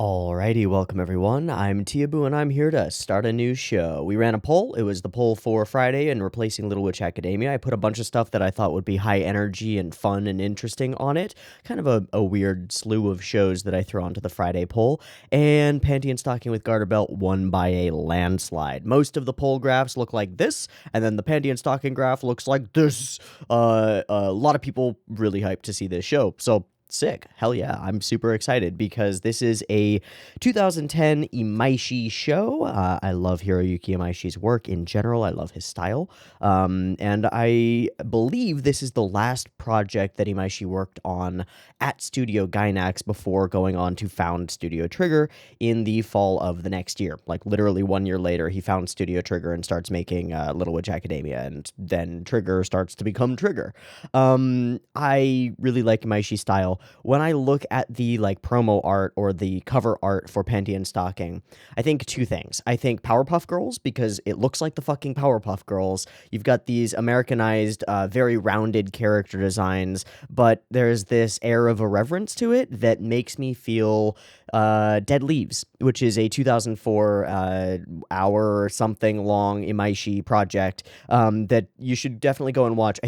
Alrighty, welcome everyone. I'm Teeaboo and I'm here to start a new show. We ran a poll. It was the poll for Friday and replacing Little Witch Academia. I put a bunch of stuff that I thought would be high energy and fun and interesting on it. Kind of a weird slew of shows that I threw onto the Friday poll. And Panty and Stocking with Garterbelt won by a landslide. Most of the poll graphs look like this, and then the Panty and Stocking graph looks like this. A lot of people really hyped to see this show. So sick. Hell yeah. I'm super excited because this is a 2010 Imaishi show. I love Hiroyuki Imaishi's work in general. I love his style. And I believe this is the last project that Imaishi worked on at Studio Gainax before going on to found Studio Trigger in the fall of the next year. Like literally 1 year later, he found Studio Trigger and starts making Little Witch Academia, and then Trigger starts to become Trigger. I really like Imaishi's style. When I look at the like promo art or the cover art for Panty and Stocking, I think two things. I think Powerpuff Girls, because it looks like the fucking Powerpuff Girls. You've got these Americanized, very rounded character designs, but there's this air of irreverence to it that makes me feel Dead Leaves, which is a 2004 hour or something long Imaishi project that you should definitely go and watch.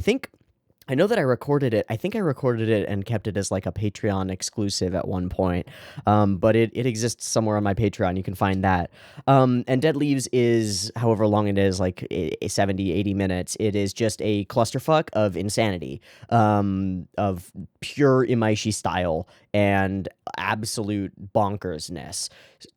I know that I recorded it. I think I recorded it and kept it as like a Patreon exclusive at one point. But it exists somewhere on my Patreon. You can find that. And Dead Leaves is, however long it is, like 70, 80 minutes. It is just a clusterfuck of insanity, of pure Imaishi style and absolute bonkersness.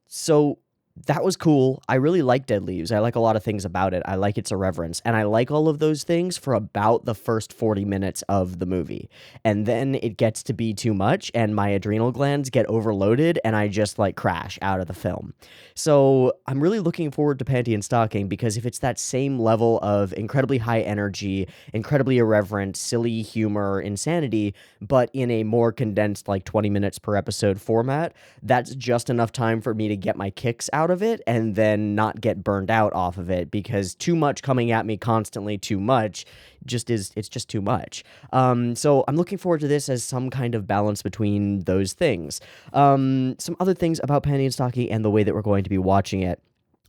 So that was cool. I really like Dead Leaves. I like a lot of things about it. I like its irreverence. And I like all of those things for about the first 40 minutes of the movie. And then it gets to be too much, and my adrenal glands get overloaded, and I just like crash out of the film. So I'm really looking forward to Panty and Stocking, because if it's that same level of incredibly high energy, incredibly irreverent, silly humor, insanity, but in a more condensed, like 20 minutes per episode format, that's just enough time for me to get my kicks out of it and then not get burned out off of it, because too much coming at me constantly, too much it's just too much. So I'm looking forward to this as some kind of balance between those things. Some other things about Panty and Stocking and the way that we're going to be watching it.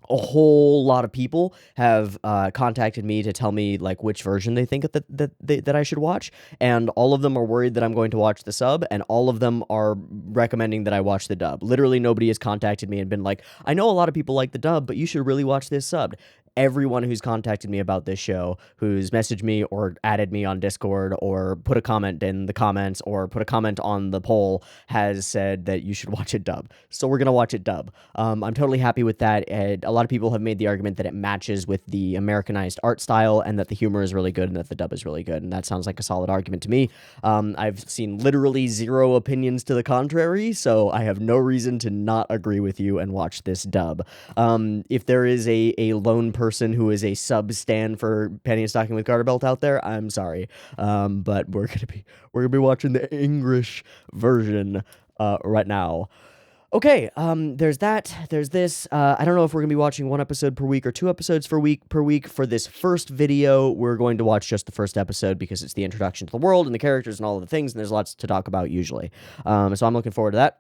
A whole lot of people have contacted me to tell me like which version they think that I should watch, and all of them are worried that I'm going to watch the sub, and all of them are recommending that I watch the dub. Literally nobody has contacted me and been like, I know a lot of people like the dub, but you should really watch this subbed. Everyone who's contacted me about this show, who's messaged me or added me on Discord or put a comment in the comments or put a comment on the poll, has said that you should watch it dub. So we're going to watch it dub. I'm totally happy with that. A lot of people have made the argument that it matches with the Americanized art style and that the humor is really good and that the dub is really good. And that sounds like a solid argument to me. I've seen literally zero opinions to the contrary, so I have no reason to not agree with you and watch this dub. If there is a lone person who is a sub stan for Panty and Stocking with Garterbelt out there, I'm sorry. But we're gonna be watching the English version right now. Okay, there's that. There's this. I don't know if we're gonna be watching one episode per week or two episodes per week. For this first video, we're going to watch just the first episode because it's the introduction to the world and the characters and all of the things, and there's lots to talk about usually. So I'm looking forward to that.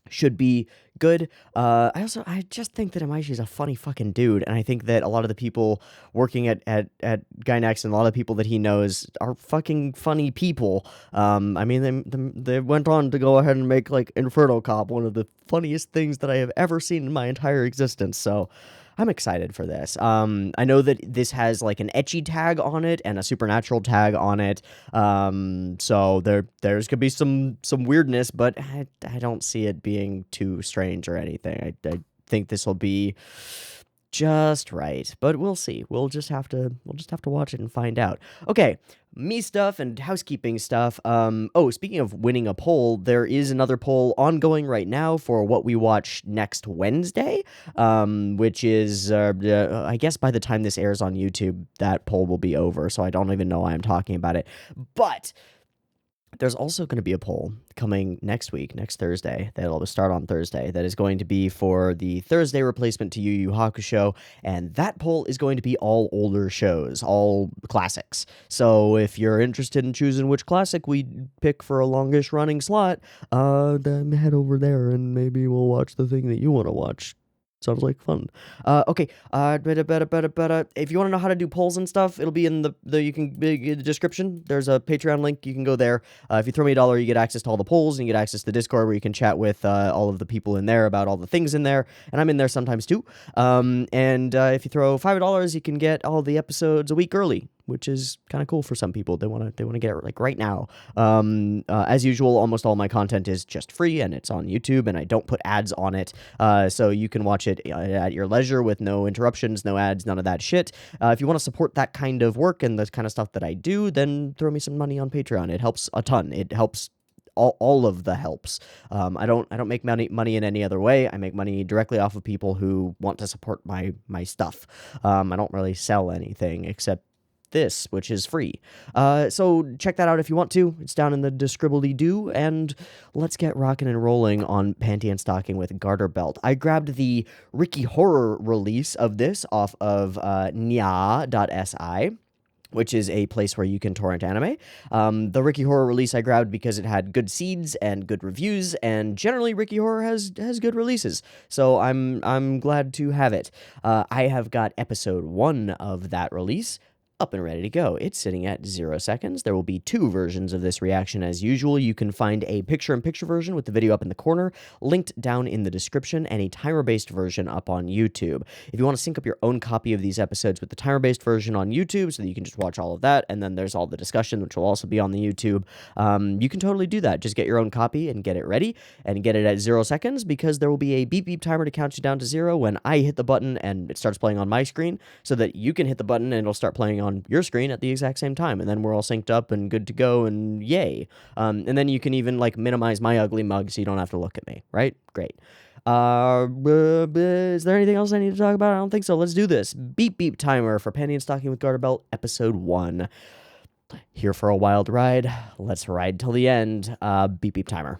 Should be good. I just think that Imaishi is a funny fucking dude, and I think that a lot of the people working at Gainax and a lot of the people that he knows are fucking funny people. I mean, they went on to go ahead and make like Inferno Cop one of the funniest things that I have ever seen in my entire existence. So I'm excited for this. I know that this has like an ecchi tag on it and a supernatural tag on it. So there's could be some weirdness, but I don't see it being too strange or anything. I think this will be just right, but we'll see. We'll just have to watch it and find out. Okay, me stuff and housekeeping stuff. Oh, speaking of winning a poll, there is another poll ongoing right now for what we watch next Wednesday, which is, I guess by the time this airs on YouTube, that poll will be over, so I don't even know why I'm talking about it. But There's also going to be a poll coming next week, next Thursday, that'll start on Thursday, that is going to be for the Thursday replacement to Yu Hakusho, and that poll is going to be all older shows, all classics. So if you're interested in choosing which classic we pick for a longish running slot, then head over there and maybe we'll watch the thing that you want to watch. Sounds like fun. Okay. If you want to know how to do polls and stuff, it'll be in the description. There's a Patreon link. You can go there. If you throw me $1, you get access to all the polls, and you get access to the Discord where you can chat with all of the people in there about all the things in there. And I'm in there sometimes too. And if you throw $5, you can get all the episodes a week early, which is kind of cool for some people. They want to get it like right now. As usual, almost all my content is just free, and it's on YouTube, and I don't put ads on it. So you can watch it at your leisure with no interruptions, no ads, none of that shit. If you want to support that kind of work and the kind of stuff that I do, then throw me some money on Patreon. It helps a ton. It helps all of the helps. I don't make money in any other way. I make money directly off of people who want to support my stuff. I don't really sell anything except this, which is free. So check that out if you want to. It's down in the describbledy-doo, and let's get rocking and rolling on Panty and Stocking with Garterbelt. I grabbed the Ricky Horror release of this off of nya.si, which is a place where you can torrent anime. The Ricky Horror release I grabbed because it had good seeds and good reviews, and generally Ricky Horror has good releases, so I'm glad to have it. I have got episode 1 of that release up and ready to go. It's sitting at 0 seconds. There will be 2 versions of this reaction as usual. You can find a picture-in-picture version with the video up in the corner, linked down in the description, and a timer-based version up on YouTube. If you want to sync up your own copy of these episodes with the timer-based version on YouTube so that you can just watch all of that, and then there's all the discussion, which will also be on the YouTube, you can totally do that. Just get your own copy and get it ready, and get it at 0 seconds, because there will be a beep-beep timer to count you down to 0 when I hit the button and it starts playing on my screen, so that you can hit the button and it'll start playing on your screen at the exact same time, and then we're all synced up and good to go, and yay. And then you can even like minimize my ugly mug so you don't have to look at me, right? Great. Is there anything else I need to talk about? I don't think so. Let's do this. Beep beep timer for Panty and Stocking with Garterbelt, episode 1. Here for a wild ride. Let's ride till the end. Beep beep timer.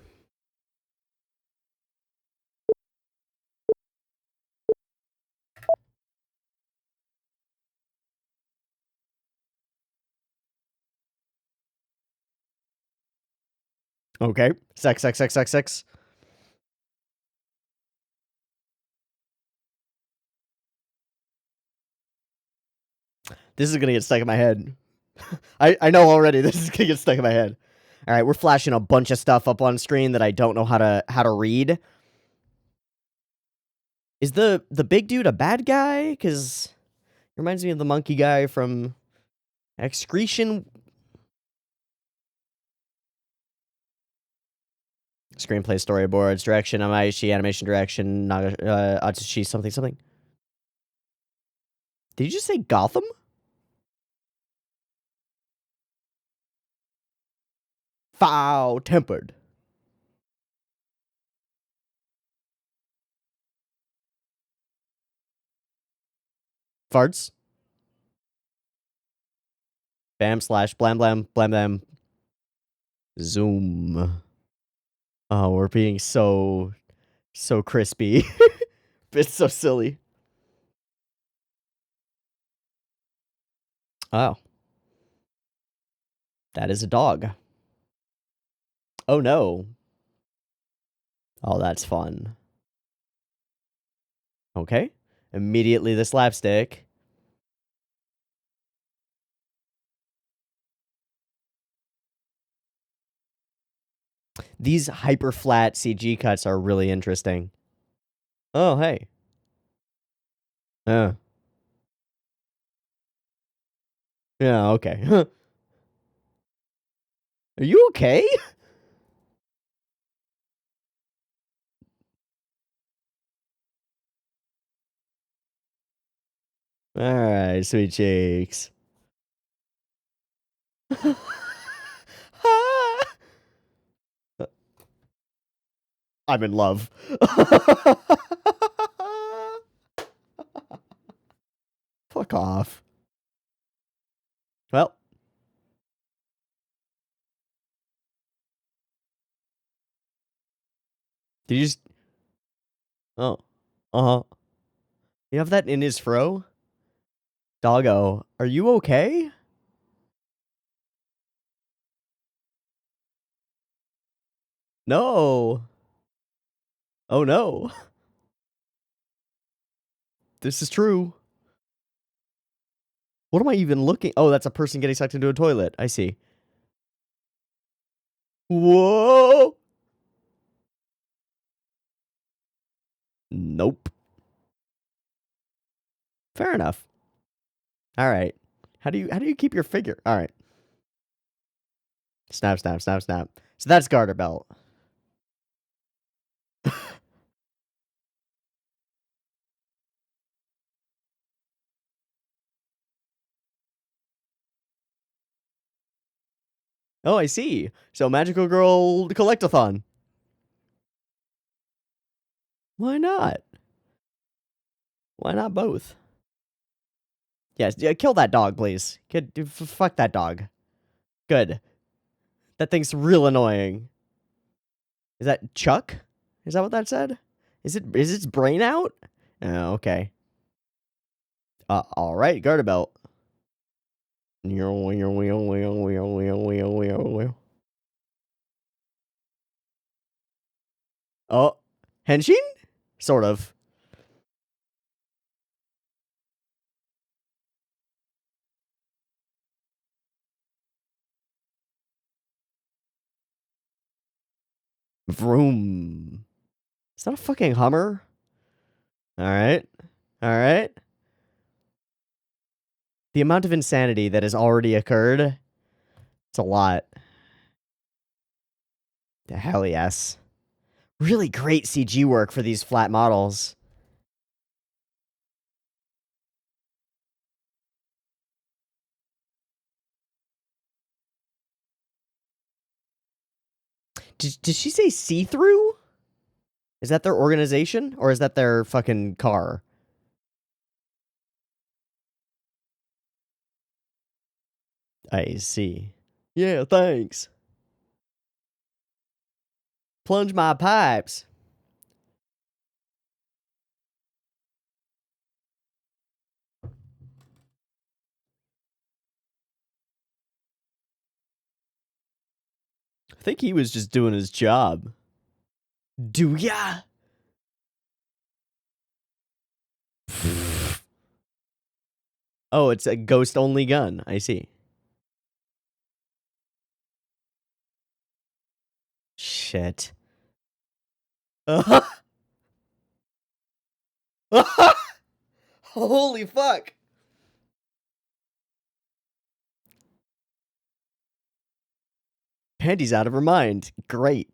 Okay. Sex. This is gonna get stuck in my head. I know already this is gonna get stuck in my head. All right, we're flashing a bunch of stuff up on screen that I don't know how to read. Is the big dude a bad guy? Because it reminds me of the monkey guy from Excretion. Screenplay, storyboards, direction, Amaishi, animation direction, Atsushi, something. Did you just say Gotham? Foul-tempered. Farts. Bam slash blam blam blam blam. Zoom. Oh, we're being so crispy. It's so silly. Oh. That is a dog. Oh no. Oh, that's fun. Okay. Immediately the slapstick. These hyper flat CG cuts are really interesting. Oh, hey. Yeah, okay. Are you okay? Alright, sweet cheeks. I'm in love. Fuck off. Well, Did you just... Oh. Uh-huh. You have that in his fro? Doggo, are you okay? No. Oh no. This is true. What am I even looking? Oh, that's a person getting sucked into a toilet. I see. Whoa. Nope. Fair enough. All right. How do you keep your figure? All right. Snap, snap, snap, snap. So that's Garterbelt. Oh, I see. So Magical Girl Collectathon. Why not? Why not both? Yes, yeah, kill that dog, please. Fuck that dog. Good. That thing's real annoying. Is that Chuck? Is that what that said? Is its brain out? Oh, okay. All right, Garterbelt. Oh, Henshin? Sort of. Vroom. Is that a fucking Hummer? All right. All right. The amount of insanity that has already occurred, it's a lot. Hell yes. Really great CG work for these flat models. Did she say see-through? Is that their organization? Or is that their fucking car? I see. Yeah, thanks. Plunge my pipes. I think he was just doing his job. Do ya? Oh, it's a ghost-only gun. I see. Shit. Holy fuck. Panty's out of her mind. Great.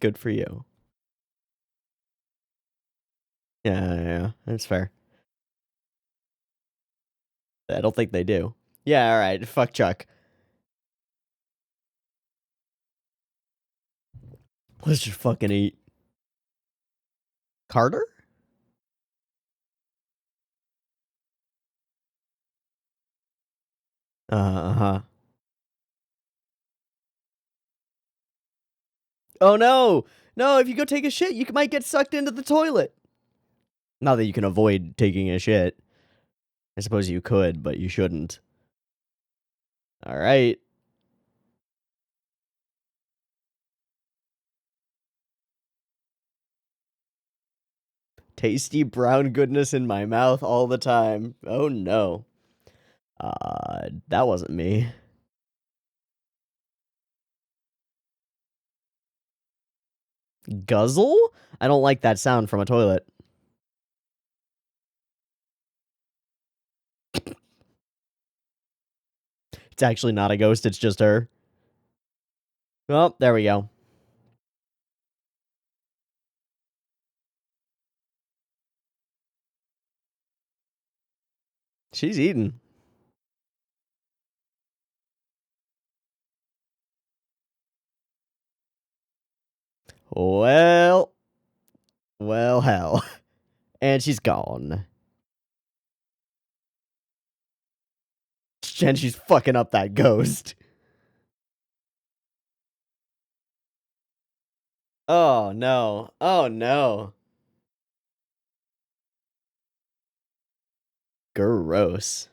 Good for you. Yeah, that's fair. I don't think they do. Yeah, alright. Fuck Chuck. Let's just fucking eat. Carter? Uh-huh. Oh no! No, if you go take a shit, you might get sucked into the toilet. Not that you can avoid taking a shit. I suppose you could, but you shouldn't. Alright. Tasty brown goodness in my mouth all the time. Oh no. That wasn't me. Guzzle? I don't like that sound from a toilet. It's actually not a ghost, it's just her. Well, there we go. She's eating. Well, hell. And she's gone. And she's fucking up that ghost. Oh, no. Oh, no. Gross.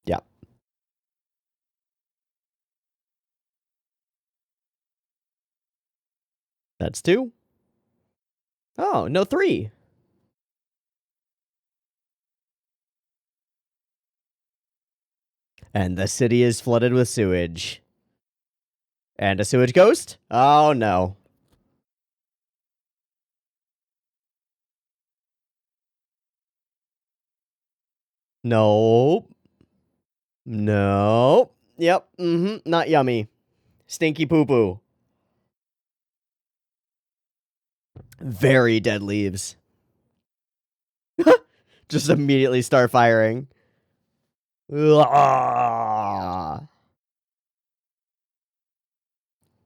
Yeah, that's 2. Oh, no, 3. And the city is flooded with sewage. And a sewage ghost? Oh, no. Nope. Nope. Yep. Not yummy. Stinky poo poo. Very dead leaves. Just immediately start firing. Ugh.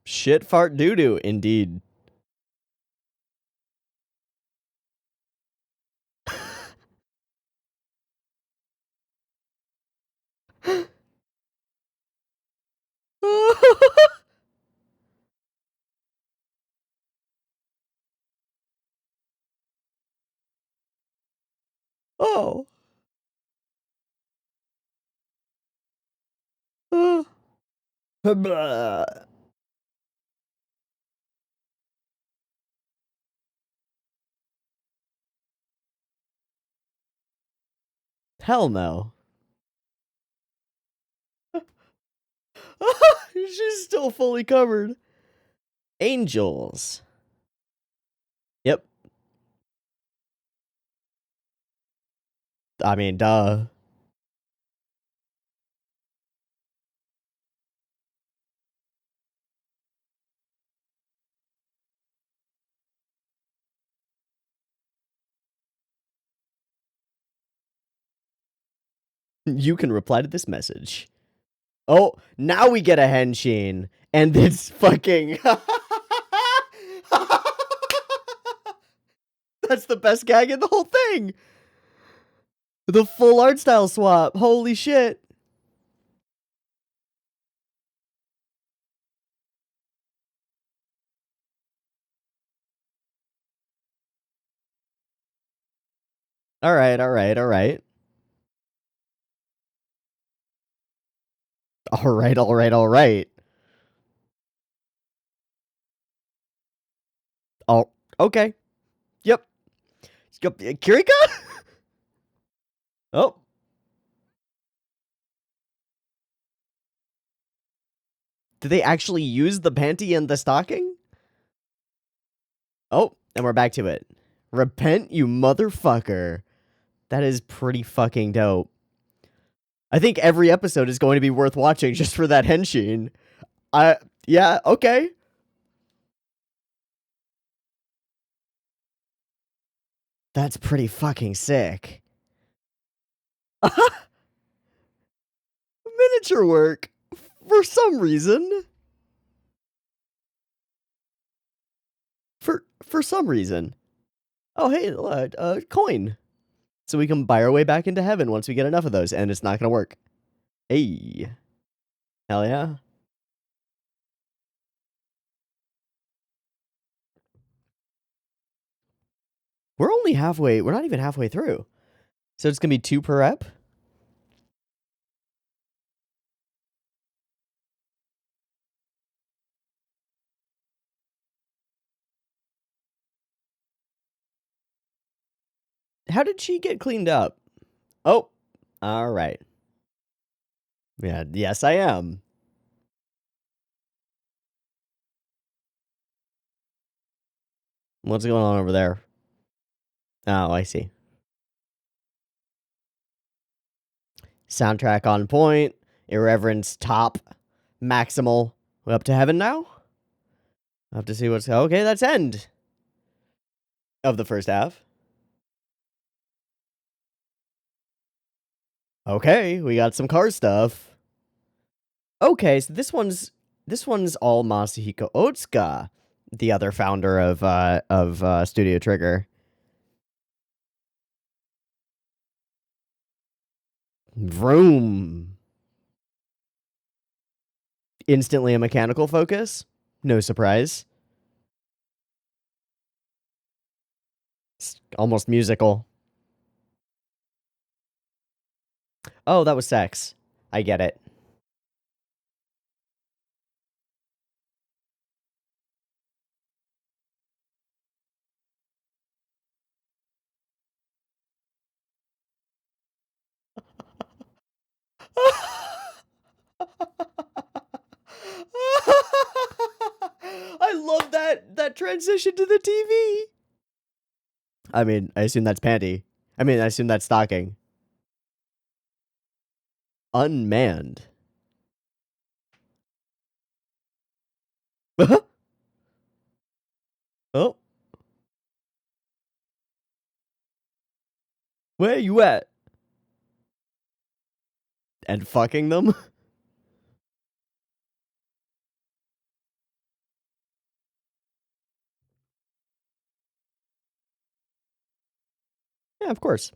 Shit fart doo doo, indeed. Oh. Blah. Hell no. She's still fully covered. Angels. Yep. I mean, duh. You can reply to this message. Oh, now we get a henshin. And it's fucking... That's the best gag in the whole thing. The full art style swap. Holy shit. All right, all right, all right. All right, all right, all right. Oh, okay. Yep. Kirika? Oh. Did they actually use the panty and the stocking? Oh, and we're back to it. Repent, you motherfucker. That is pretty fucking dope. I think every episode is going to be worth watching just for that henshin. Yeah, okay. That's pretty fucking sick. Miniature work. For some reason. For some reason. Oh, hey, coin. So we can buy our way back into heaven once we get enough of those, and it's not gonna work. Hey. Hell yeah. We're only halfway, we're not even halfway through. So it's gonna be 2 per ep? How did she get cleaned up? Oh, alright. Yeah, yes I am. What's going on over there? Oh, I see. Soundtrack on point. Irreverence top. Maximal. We're up to heaven now? I'll have to see what's... Okay, that's end of the first half. Okay, we got some car stuff. Okay, so this one's all Masahiko Otsuka, the other founder of Studio Trigger. Vroom. Instantly a mechanical focus? No surprise. It's almost musical. Oh, that was sex. I get it. I love that transition to the TV. I mean, I assume that's panty. I mean, I assume that's stocking. Unmanned. Oh, where you at? And fucking them? Yeah, of course.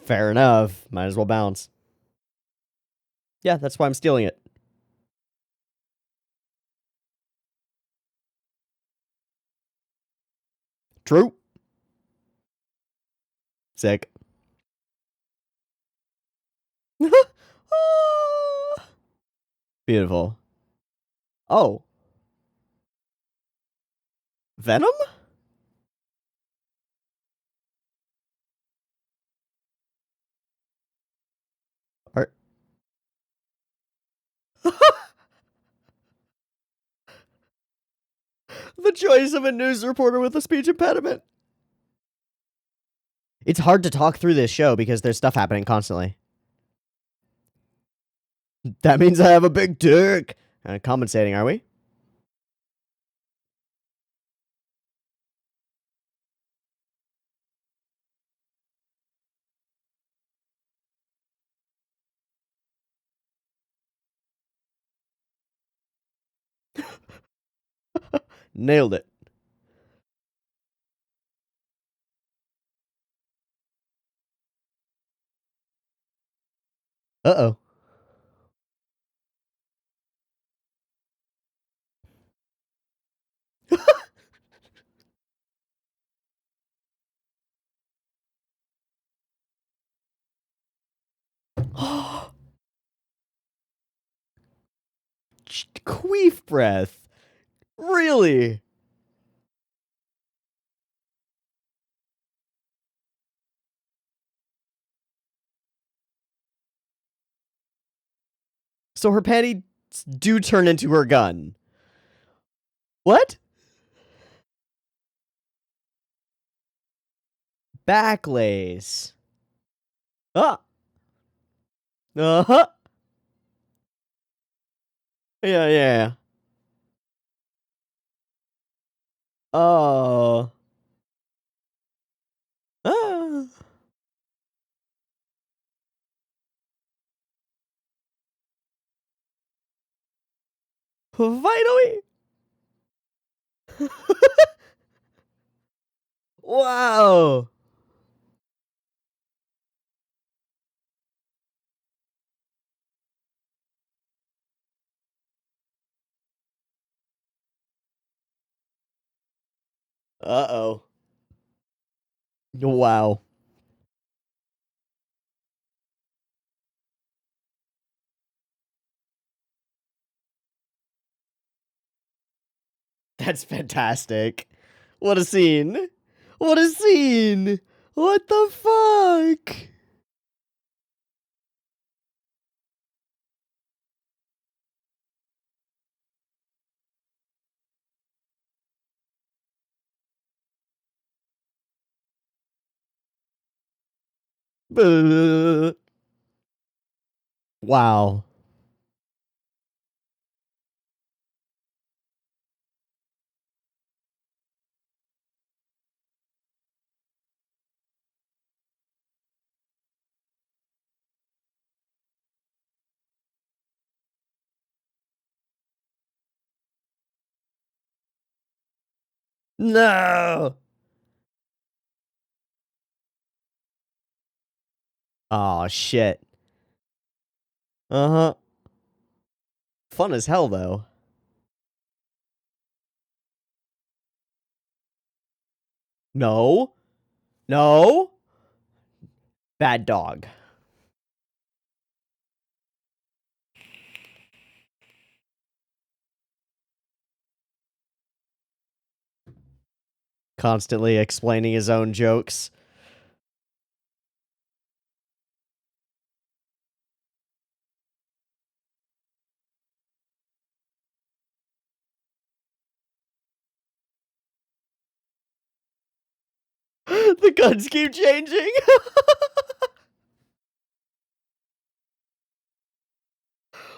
Fair enough. Might as well bounce. Yeah, that's why I'm stealing it. True. Sick. Beautiful. Oh, Venom? Are... the choice of a news reporter with a speech impediment. It's hard to talk through this show because there's stuff happening constantly. That means I have a big dick. Compensating, are we? Nailed it. Uh oh. Queef breath. Really? So her panties do turn into her gun. What? Backlace. Ah. Uh-huh. Yeah, yeah. Oh. Ah. Finally. Wow. Uh-oh. Wow. That's fantastic. What a scene. What a scene. What the fuck? Wow. No. Aw, shit. Uh-huh. Fun as hell, though. No. No. Bad dog. Constantly explaining his own jokes. The guns keep changing.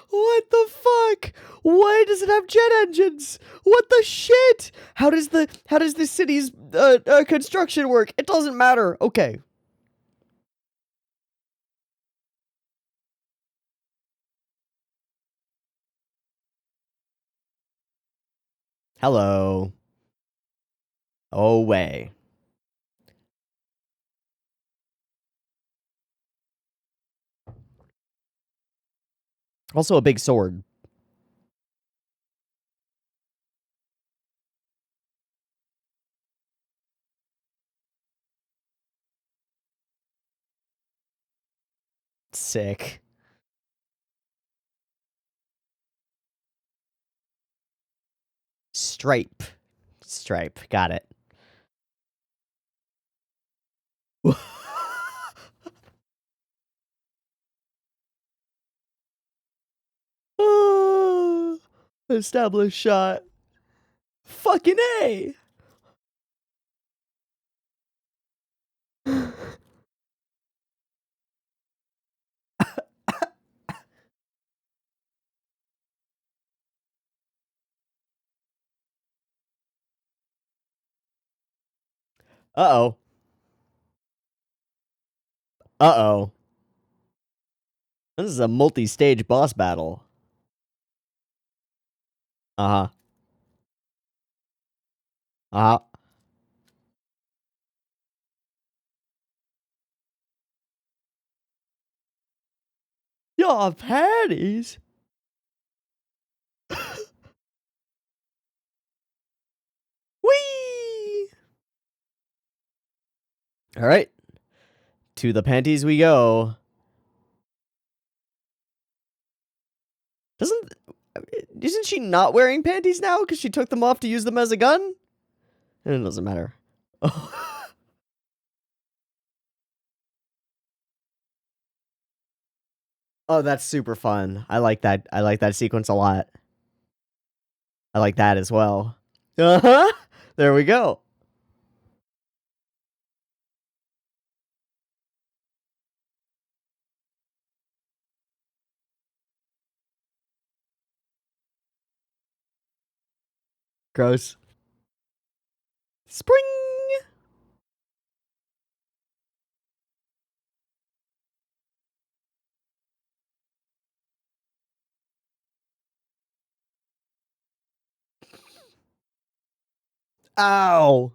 What the fuck? Why does it have jet engines? What the shit? How does the city's construction work? It doesn't matter. Okay. Hello. Oh way. Also a big sword. Sick. Stripe. Stripe. Got it. Established shot. Fucking A. Uh-oh. Uh-oh. This is a multi-stage boss battle. Uh-huh. Uh-huh. Your panties? Whee! All right. To the panties we go. Isn't she not wearing panties now because she took them off to use them as a gun? It doesn't matter. Oh, that's super fun. I like that. I like that sequence a lot. I like that as well. Uh-huh. There we go. Gross. Spring. Ow.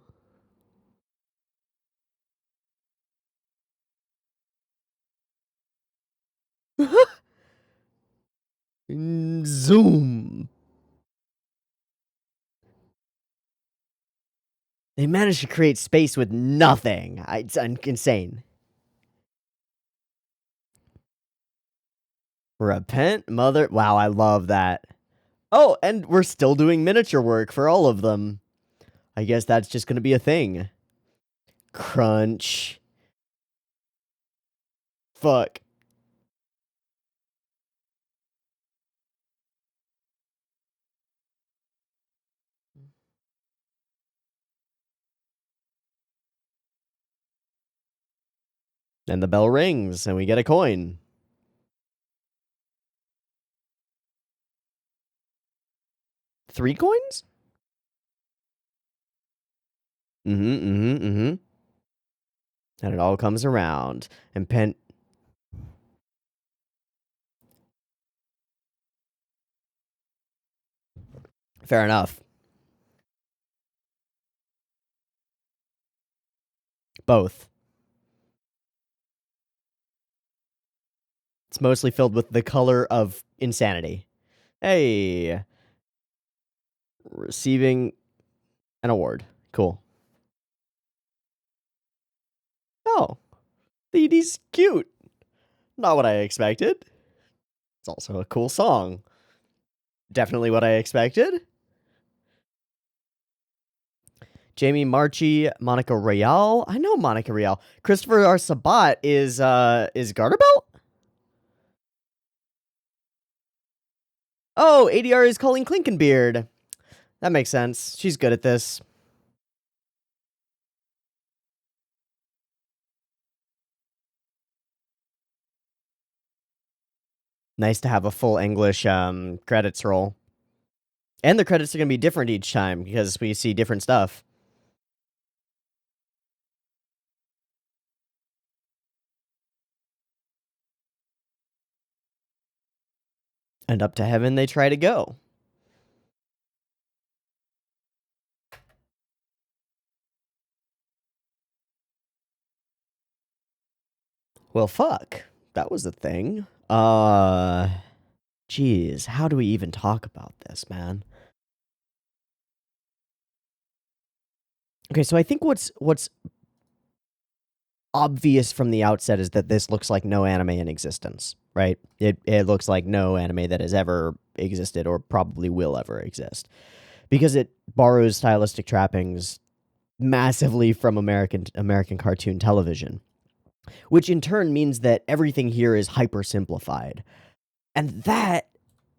Zoom. They managed to create space with nothing. It's insane. Repent, mother. Wow, I love that. Oh, and we're still doing miniature work for all of them. I guess that's just going to be a thing. Crunch. Fuck. And the bell rings, and we get a coin. Three coins? Mm-hmm. And it all comes around. And Fair enough. Both. It's mostly filled with the color of insanity. Hey, receiving an award. Cool. Oh, the ED's cute. Not what I expected. It's also a cool song. Definitely what I expected. Jamie Marchi, Monica Royale. I know Monica Royale. Christopher R. Sabat is Garterbelt? Oh, ADR is Colleen Klinkenbeard. That makes sense. She's good at this. Nice to have a full English credits roll. And the credits are going to be different each time because we see different stuff. And up to heaven they try to go. Well, fuck. That was a thing. Jeez, how do we even talk about this, man? Okay, so I think what's obvious from the outset is that this looks like no anime in existence, right? It looks like no anime that has ever existed or probably will ever exist. Because it borrows stylistic trappings massively from American cartoon television, which in turn means that everything here is hyper simplified. And that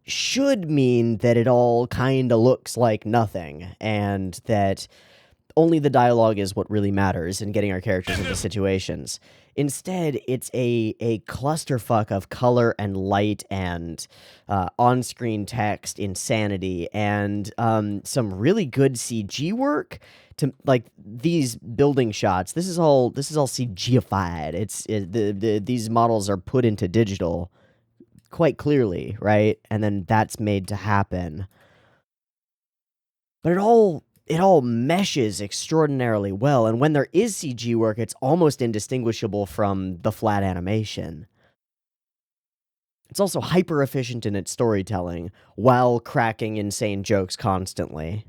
should mean that it all kind of looks like nothing, and that only the dialogue is what really matters in getting our characters into situations. Instead, it's a clusterfuck of color and light and on-screen text, insanity, and some really good CG work. To like these building shots, this is all CGified. These models are put into digital quite clearly, right? And then that's made to happen. But it all meshes extraordinarily well, and when there is CG work, it's almost indistinguishable from the flat animation. It's also hyper efficient in its storytelling, while cracking insane jokes constantly.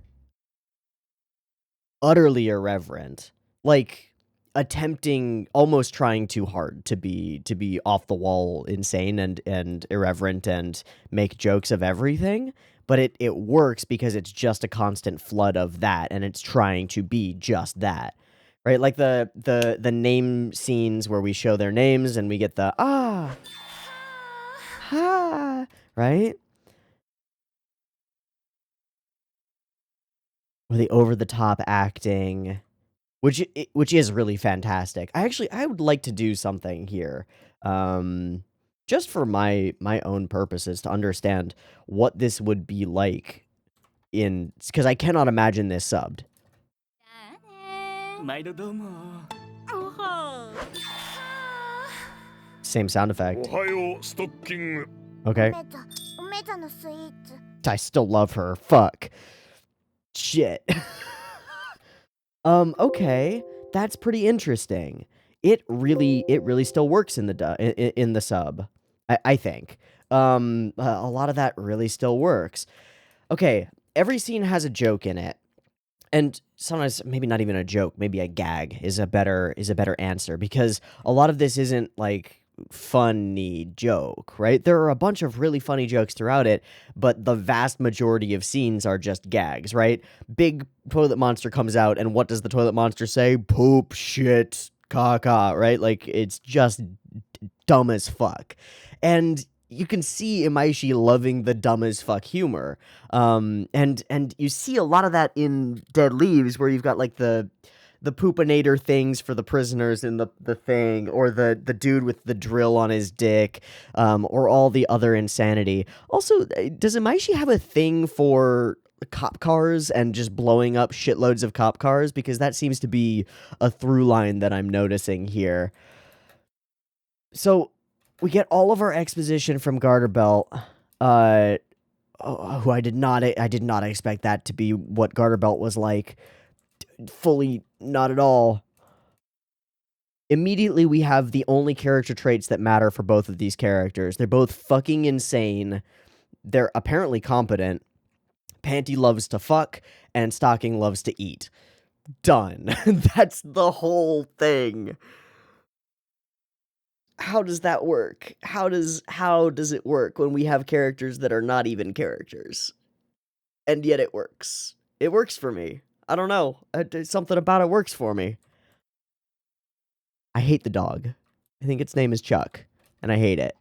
Utterly irreverent. Like, attempting, almost trying too hard to be off the wall insane and irreverent and make jokes of everything. But it works because it's just a constant flood of that, and it's trying to be just that, right? Like the name scenes where we show their names and we get the ha, right? Or the over the top acting, which is really fantastic. I would like to do something here, just for my own purposes to understand what this would be like because I cannot imagine this subbed. Same sound effect. Okay. I still love her. Fuck. Shit. Okay. That's pretty interesting. It really still works in the sub. I think. A lot of that really still works. Okay, every scene has a joke in it. And sometimes maybe not even a joke, maybe a gag is a better answer, because a lot of this isn't like funny joke, right? There are a bunch of really funny jokes throughout it, but the vast majority of scenes are just gags, right? Big toilet monster comes out, and what does the toilet monster say? Poop, shit, caca, right? Like, it's just dumb as fuck. And you can see Imaishi loving the dumb as fuck humor. And you see a lot of that in Dead Leaves, where you've got like the poopinator things for the prisoners in the thing, or the dude with the drill on his dick, or all the other insanity. Also, does Imaishi have a thing for cop cars and just blowing up shitloads of cop cars? Because that seems to be a through line that I'm noticing here. So we get all of our exposition from Garterbelt, who I did not expect that to be what Garterbelt was like. Fully not at all. Immediately, we have the only character traits that matter for both of these characters. They're both fucking insane. They're apparently competent. Panty loves to fuck, and Stocking loves to eat. Done. That's the whole thing. How does that work? How does it work when we have characters that are not even characters? And yet it works. It works for me. I don't know. Something about it works for me. I hate the dog. I think its name is Chuck, and I hate it.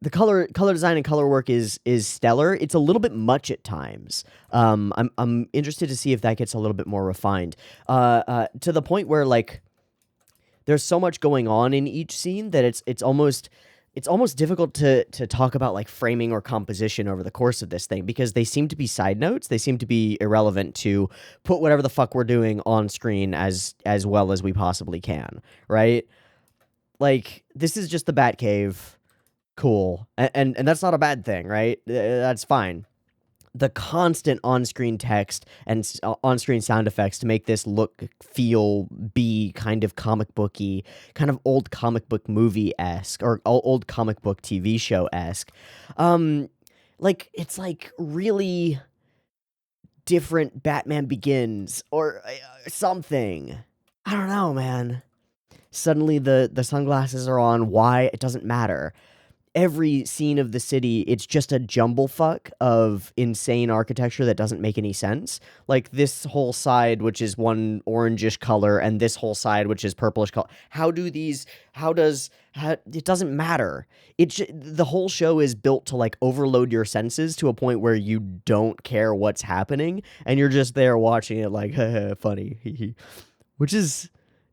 The color design and color work is stellar. It's a little bit much at times. I'm interested to see if that gets a little bit more refined. To the point where, like, there's so much going on in each scene that it's almost difficult to talk about, like, framing or composition over the course of this thing, because they seem to be side notes. They seem to be irrelevant to put whatever the fuck we're doing on screen as well as we possibly can, right? Like, this is just the Batcave. Cool. And that's not a bad thing, right? That's fine. The constant on-screen text and on-screen sound effects to make this look, feel, be kind of comic booky, kind of old comic book movie-esque, or old comic book TV show-esque. Like, it's like really different Batman Begins, or something. I don't know, man. Suddenly the sunglasses are on. Why? It doesn't matter. Every scene of the city, it's just a jumblefuck of insane architecture that doesn't make any sense. Like this whole side, which is one orangish color, and this whole side, which is purplish color. It doesn't matter. The whole show is built to, like, overload your senses to a point where you don't care what's happening, and you're just there watching it like, funny, which is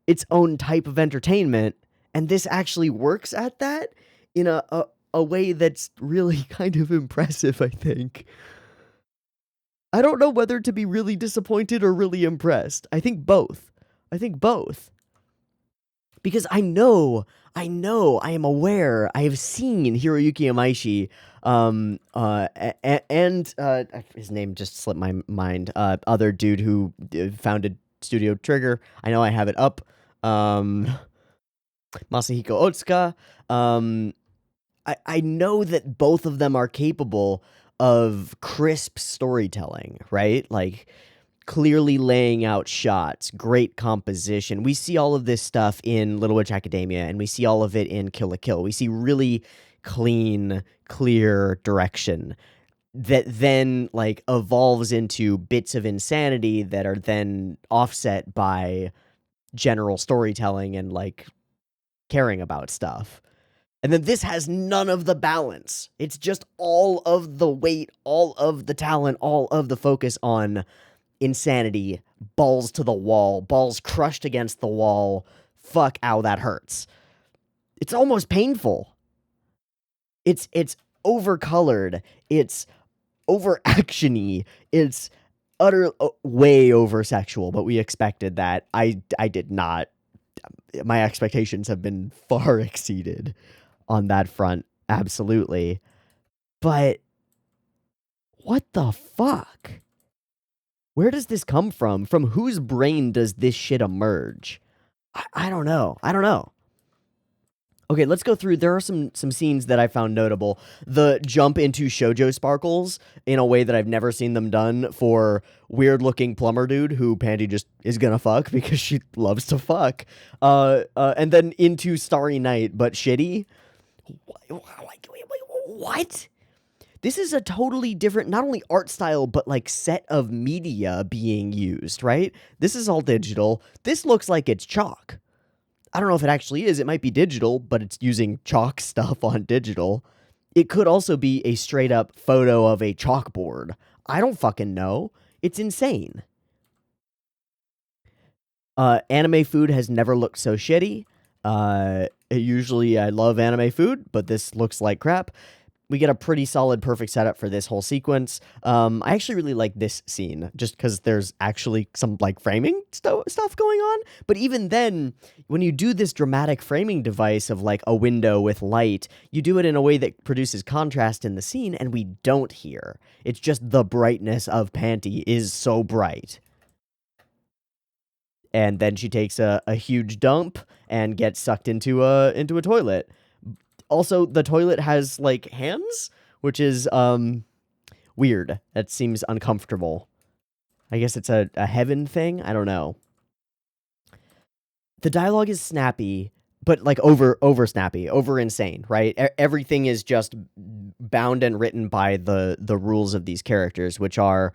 its own type of entertainment. And this actually works at that in a way that's really kind of impressive, I think. I don't know whether to be really disappointed or really impressed. I think both. Because I am aware, I have seen Hiroyuki Imaishi, and his name just slipped my mind, other dude who founded Studio Trigger. I know I have it up. Masahiko Otsuka. I know that both of them are capable of crisp storytelling, right? Like, clearly laying out shots, great composition. We see all of this stuff in Little Witch Academia, and we see all of it in Kill la Kill. We see really clean, clear direction that then, like, evolves into bits of insanity that are then offset by general storytelling and, like, caring about stuff. And then this has none of the balance. It's just all of the weight, all of the talent, all of the focus on insanity, balls to the wall, balls crushed against the wall. Fuck, ow, that hurts. It's almost painful. It's overcolored. It's over-actiony. It's way over-sexual, but we expected that. I did not. My expectations have been far exceeded on that front, absolutely. But what the fuck? Where does this come from? From whose brain does this shit emerge? I don't know. Okay, let's go through. There are some scenes that I found notable. The jump into shoujo sparkles in a way that I've never seen them done for weird-looking plumber dude who Panty just is gonna fuck because she loves to fuck. And then into Starry Night, but shitty. What? This is a totally different, not only art style, but, like, set of media being used, right? This is all digital. This looks like it's chalk. I don't know if it actually is. It might be digital, but it's using chalk stuff on digital. It could also be a straight up photo of a chalkboard. I don't fucking know. It's insane. Anime food has never looked so shitty. Usually I love anime food, but this looks like crap. We get a pretty solid, perfect setup for this whole sequence. I actually really like this scene, just because there's actually some, like, framing stuff going on. But even then, when you do this dramatic framing device of, like, a window with light, you do it in a way that produces contrast in the scene, and we don't here. It's just the brightness of Panty is so bright. and then she takes a huge dump and gets sucked into a toilet. Also, the toilet has like hands, which is weird. That seems uncomfortable. I guess it's a heaven thing. I don't know. The dialogue is snappy, but like over snappy, over insane, right? Everything is just bound and written by the rules of these characters, which are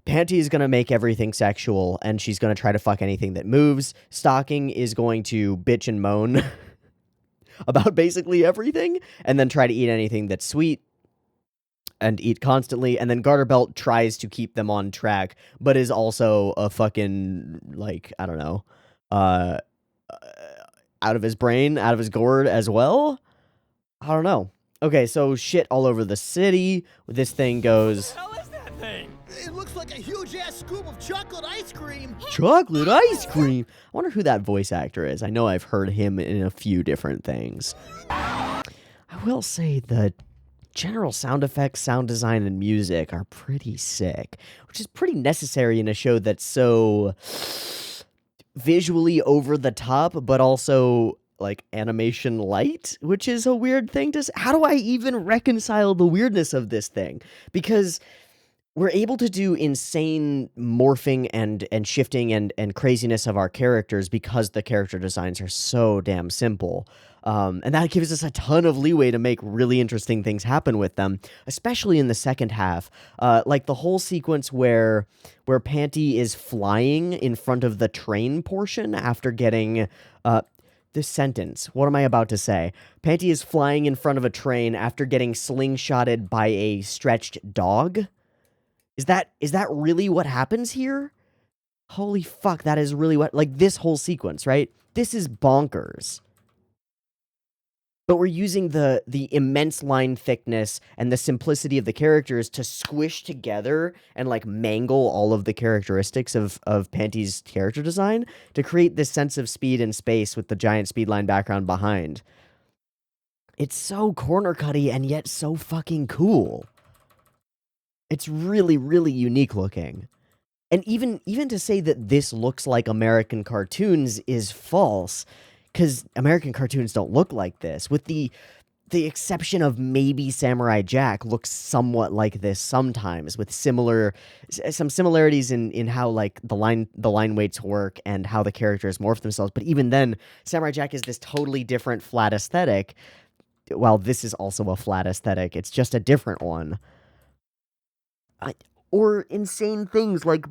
Panty is going to make everything sexual, and she's going to try to fuck anything that moves. Stocking is going to bitch and moan about basically everything, and then try to eat anything that's sweet and eat constantly. And then Garterbelt tries to keep them on track, but is also a fucking, like, I don't know, out of his brain, out of his gourd as well. I don't know. Okay, so shit all over the city. This thing goes... What the hell is that thing? It looks like a huge-ass scoop of chocolate ice cream. Chocolate ice cream? I wonder who that voice actor is. I know I've heard him in a few different things. I will say the general sound effects, sound design, and music are pretty sick, which is pretty necessary in a show that's so visually over the top, but also like animation light, which is a weird thing to say. How do I even reconcile the weirdness of this thing? Because we're able to do insane morphing and shifting and craziness of our characters because the character designs are so damn simple. And that gives us a ton of leeway to make really interesting things happen with them, especially in the second half. Like the whole sequence where Panty is flying in front of the train portion after getting... this sentence, what am I about to say? Panty is flying in front of a train after getting slingshotted by a stretched dog? Is that really what happens here? Holy fuck, that is really what... Like, this whole sequence, right? This is bonkers. But we're using the immense line thickness and the simplicity of the characters to squish together and, like, mangle all of the characteristics of Panty's character design to create this sense of speed and space with the giant speed line background behind. It's so corner-cutty and yet so fucking cool. It's really, really unique looking. And even to say that this looks like American cartoons is false, because American cartoons don't look like this, with the exception of maybe Samurai Jack looks somewhat like this sometimes, with some similarities in how like the line weights work and how the characters morph themselves. But even then, Samurai Jack is this totally different flat aesthetic. While this is also a flat aesthetic, it's just a different one. Or insane things like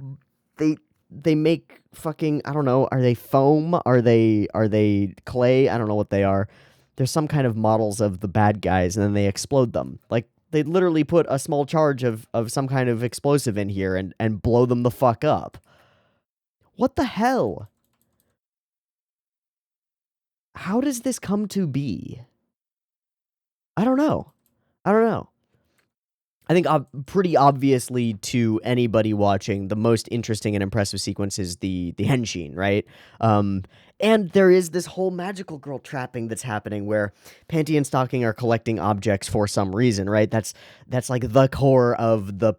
they make fucking, I don't know, are they foam? Are they clay? I don't know what they are. There's some kind of models of the bad guys and then they explode them. Like, they literally put a small charge of some kind of explosive in here and blow them the fuck up. What the hell? How does this come to be? I don't know. I think pretty obviously to anybody watching, the most interesting and impressive sequence is the henshin, right? And there is this whole magical girl trapping that's happening where Panty and Stocking are collecting objects for some reason, right? That's like the core of the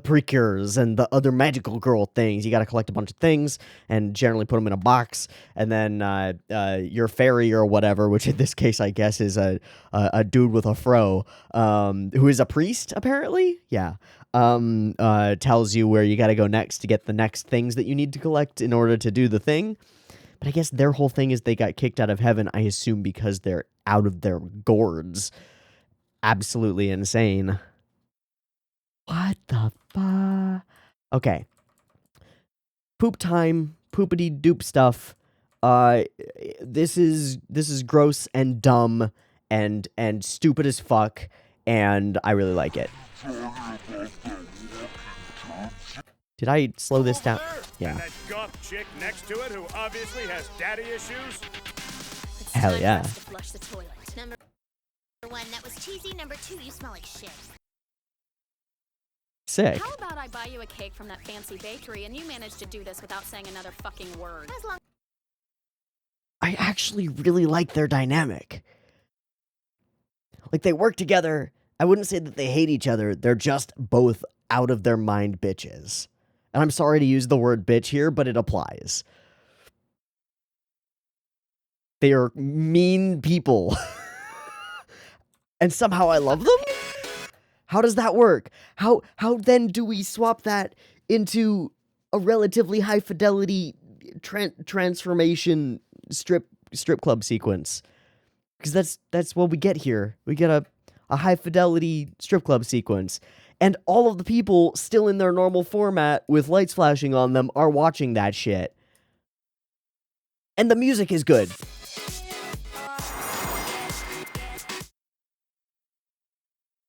precures and the other magical girl things. You got to collect a bunch of things and generally put them in a box, and then your fairy or whatever, which in this case I guess is a dude with a fro, who is a priest apparently. Yeah. Tells you where you got to go next to get the next things that you need to collect in order to do the thing. But I guess their whole thing is they got kicked out of heaven, I assume, because they're out of their gourds. Absolutely insane. What the fuck? Okay. Poop time. Poopity doop stuff. This is gross and dumb and stupid as fuck, and I really like it. Did I slow this down? Yeah. And that goth chick next to it who obviously has daddy issues. Hell yeah. To flush the toilet. Number one, that was cheesy. Number two, you smell like shit. Sick. How about I buy you a cake from that fancy bakery and you manage to do this without saying another fucking word? As long I actually really like their dynamic. Like, they work together. I wouldn't say that they hate each other. They're just both out of their mind bitches. And I'm sorry to use the word bitch here, but it applies. They are mean people. And somehow I love them? How does that work? How then do we swap that into a relatively high fidelity transformation strip club sequence? Because that's what we get here. We get a high fidelity strip club sequence. And all of the people still in their normal format with lights flashing on them are watching that shit. And the music is good.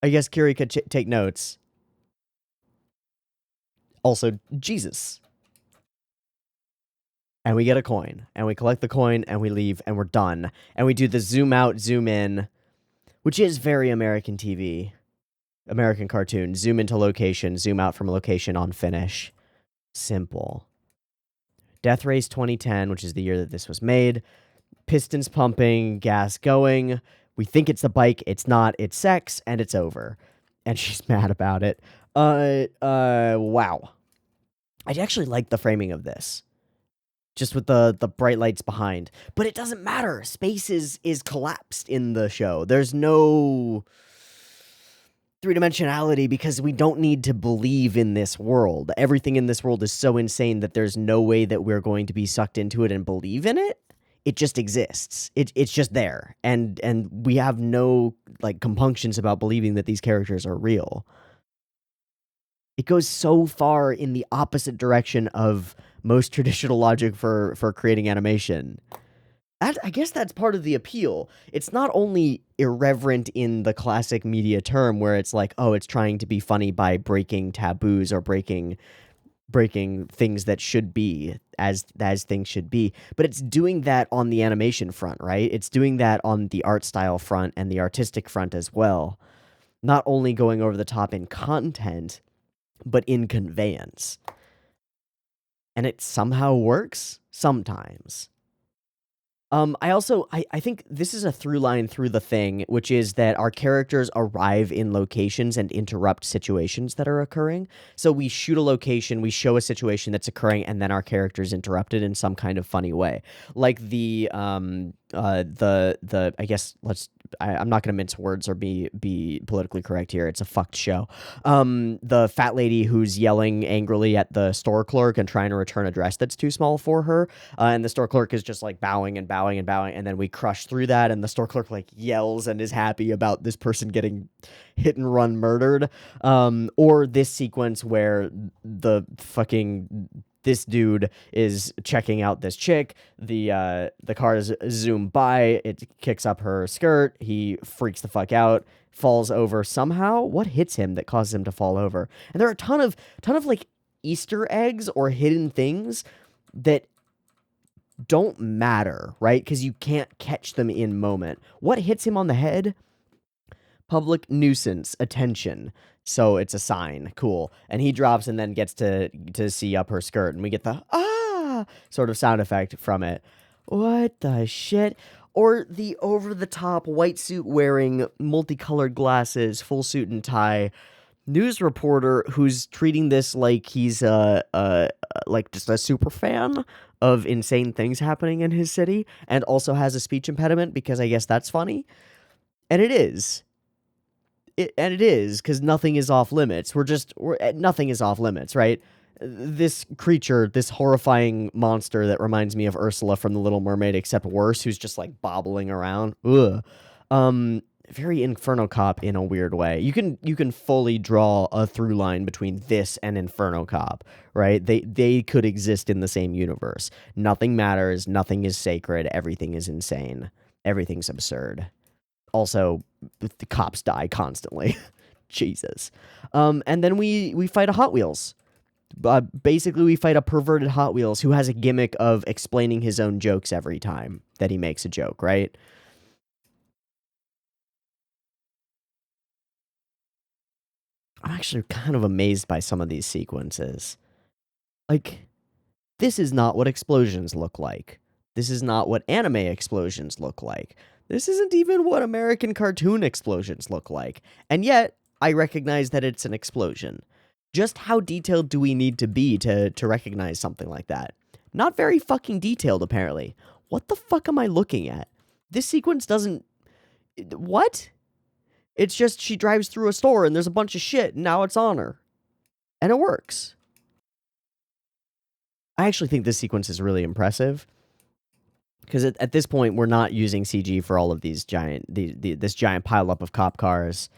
I guess Kiri could take notes. Also, Jesus. And we get a coin. And we collect the coin, and we leave, and we're done. And we do the zoom out, zoom in, which is very American TV. American cartoon. Zoom into location, zoom out from location on finish. Simple. Death Race 2010, which is the year that this was made. Pistons pumping, gas going. We think it's the bike, it's not, it's sex, and it's over. And she's mad about it. Wow. I actually like the framing of this. Just with the bright lights behind. But it doesn't matter. Space is collapsed in the show. There's no three-dimensionality because we don't need to believe in this world. Everything in this world is so insane that there's no way that we're going to be sucked into it and believe in it. It just exists. It's just there. And we have no like compunctions about believing that these characters are real. It goes so far in the opposite direction of most traditional logic for creating animation. I guess that's part of the appeal. It's not only irreverent in the classic media term where it's like, oh, it's trying to be funny by breaking taboos or breaking things that should be as things should be, but it's doing that on the animation front, right? It's doing that on the art style front and the artistic front as well. Not only going over the top in content, but in conveyance. And it somehow works sometimes. I think this is a through line through the thing, which is that our characters arrive in locations and interrupt situations that are occurring. So we shoot a location, we show a situation that's occurring, and then our characters interrupt it in some kind of funny way. Like I'm not going to mince words or be politically correct here. It's a fucked show. The fat lady who's yelling angrily at the store clerk and trying to return a dress that's too small for her. And the store clerk is just like bowing and bowing and bowing. And then we crush through that. And the store clerk like yells and is happy about this person getting hit and run murdered. Or this sequence where this dude is checking out this chick. The cars zoom by. It kicks up her skirt. He freaks the fuck out, falls over somehow. What hits him that causes him to fall over? And there are a ton of like Easter eggs or hidden things that don't matter, right? Because you can't catch them in moment. What hits him on the head? Public nuisance, attention. So it's a sign. Cool. And he drops and then gets to see up her skirt. And we get the sort of sound effect from it. What the shit? Or the over-the-top white suit wearing, multicolored glasses, full suit and tie news reporter who's treating this like he's like just a super fan of insane things happening in his city and also has a speech impediment because I guess that's funny. And it is. And it is, because nothing is off limits. Nothing is off limits, right? This creature, this horrifying monster that reminds me of Ursula from The Little Mermaid, except worse, who's just like bobbling around. Ugh. Very Inferno Cop in a weird way. You can fully draw a through line between this and Inferno Cop, right? They could exist in the same universe. Nothing matters. Nothing is sacred. Everything is insane. Everything's absurd. Also, the cops die constantly. Jesus. And then we fight a Hot Wheels. Basically, we fight a perverted Hot Wheels who has a gimmick of explaining his own jokes every time that he makes a joke, right? I'm actually kind of amazed by some of these sequences. Like, this is not what explosions look like. This is not what anime explosions look like. This isn't even what American cartoon explosions look like. And yet, I recognize that it's an explosion. Just how detailed do we need to be to recognize something like that? Not very fucking detailed, apparently. What the fuck am I looking at? This sequence doesn't... What? It's just she drives through a store and there's a bunch of shit and now it's on her. And it works. I actually think this sequence is really impressive. Because at this point, we're not using CG for all of these this giant pileup of cop cars.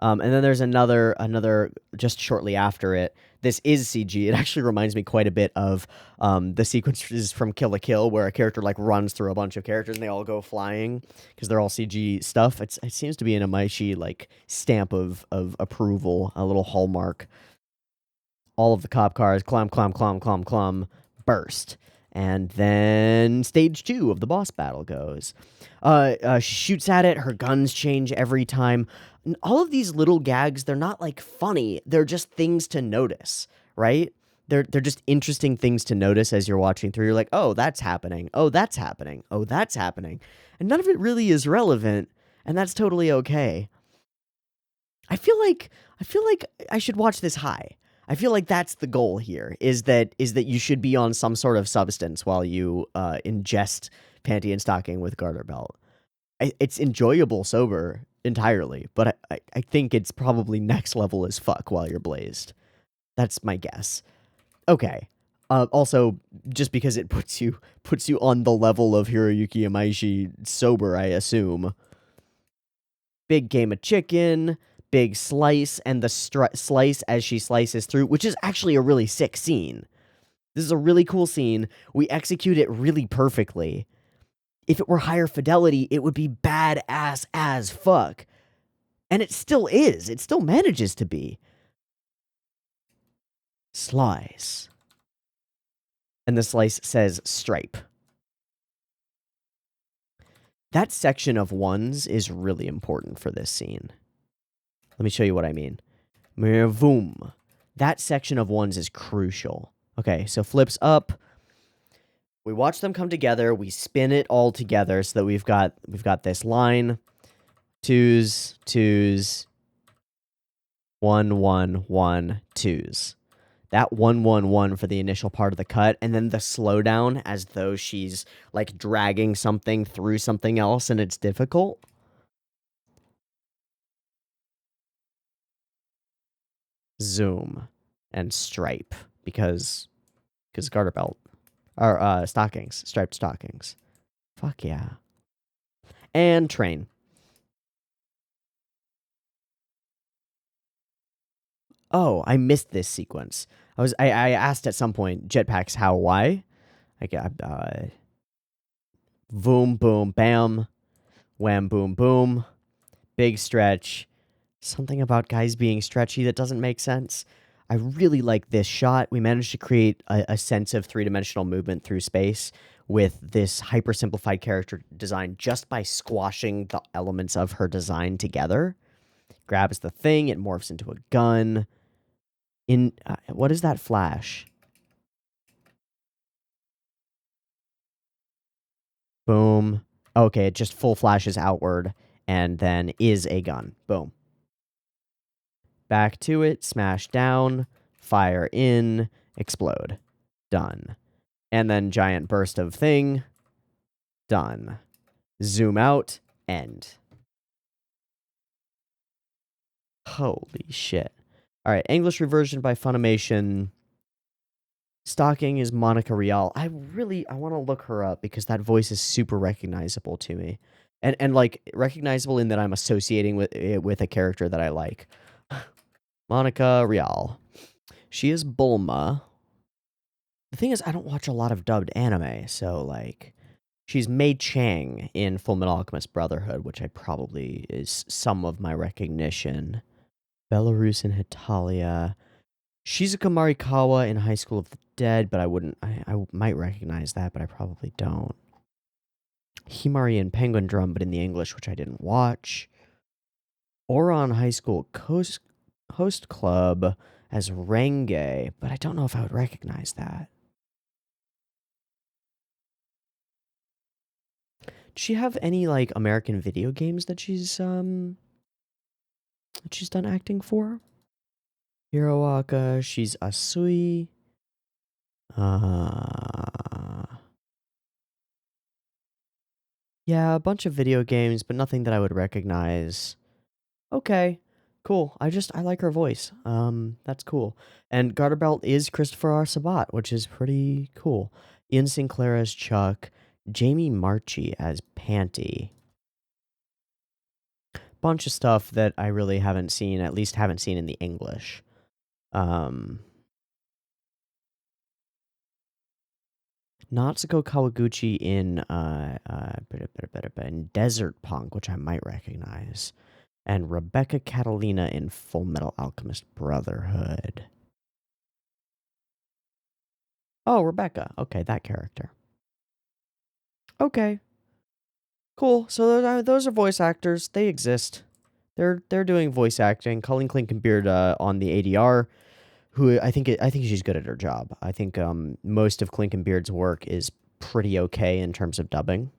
And then there's another just shortly after it. This is CG. It actually reminds me quite a bit of the sequences from Kill la Kill, where a character like runs through a bunch of characters and they all go flying because they're all CG stuff. It seems to be an Imaishi like stamp of approval, a little hallmark. All of the cop cars, clum, burst. And then stage 2 of the boss battle goes. She shoots at it. Her guns change every time. And all of these little gags, they're not like funny. They're just things to notice, right? They're just interesting things to notice as you're watching through. You're like, oh, that's happening. Oh, that's happening. Oh, that's happening. And none of it really is relevant. And that's totally okay. I feel like I should watch this high. I feel like that's the goal here, is that you should be on some sort of substance while you ingest Panty and Stocking with Garterbelt. It's enjoyable sober entirely, but I think it's probably next level as fuck while you're blazed. That's my guess. Okay. Also, just because it puts you on the level of Hiroyuki Imaishi sober, I assume. Big game of chicken. Big slice, and the slice as she slices through, which is actually a really sick scene. This is a really cool scene. We execute it really perfectly. If it were higher fidelity, it would be badass as fuck. And it still is. It still manages to be. Slice. And the slice says stripe. That section of ones is really important for this scene. Let me show you what I mean. Voom. That section of ones is crucial. Okay, so flips up. We watch them come together. We spin it all together so that we've got this line. Twos, 1, 1, 1, twos. That 1, 1, 1 for the initial part of the cut, and then the slowdown as though she's like dragging something through something else and it's difficult. Zoom and stripe because Garterbelt or stockings, striped stockings. Fuck yeah. And train. Oh, I missed this sequence. I asked at some point, jetpacks how, why? I got boom boom bam, wham boom boom, big stretch. Something about guys being stretchy that doesn't make sense. I really like this shot. We managed to create a sense of three-dimensional movement through space with this hyper-simplified character design just by squashing the elements of her design together. Grabs the thing, it morphs into a gun. What is that flash? Boom. Okay, it just full flashes outward and then is a gun. Boom. Back to it, smash down, fire in, explode. Done. And then giant burst of thing. Done. Zoom out, end. Holy shit. All right, English reversion by Funimation. Stocking is Monica Rial. I want to look her up because that voice is super recognizable to me. And like recognizable in that I'm associating with a character that I like. Monica Rial. She is Bulma. The thing is, I don't watch a lot of dubbed anime, so, like, she's Mei Chang in Fullmetal Alchemist Brotherhood, which I probably is some of my recognition. Belarus in Hitalia. Shizuka Marikawa in High School of the Dead, but I might recognize that, but I probably don't. Himari in Penguin Drum, but in the English, which I didn't watch. Oron High School Host Club as Renge, but I don't know if I would recognize that. Does she have any like American video games that she's done acting for? Hiroaka, she's Asui. Yeah, a bunch of video games, but nothing that I would recognize. Okay, cool. I like her voice. That's cool. And Garterbelt is Christopher R. Sabat, which is pretty cool. Ian Sinclair as Chuck, Jamie Marchi as Panty. Bunch of stuff that I really haven't seen, at least haven't seen in the English. Natsuko Kawaguchi in Desert Punk, which I might recognize, and Rebecca Catalina in Full Metal Alchemist Brotherhood. Oh, Rebecca. Okay, that character. Okay, cool. So those are voice actors. They exist. They're doing voice acting. Colleen Clinkenbeard on the ADR, who I think she's good at her job. I think most of Clinkenbeard's work is pretty okay in terms of dubbing.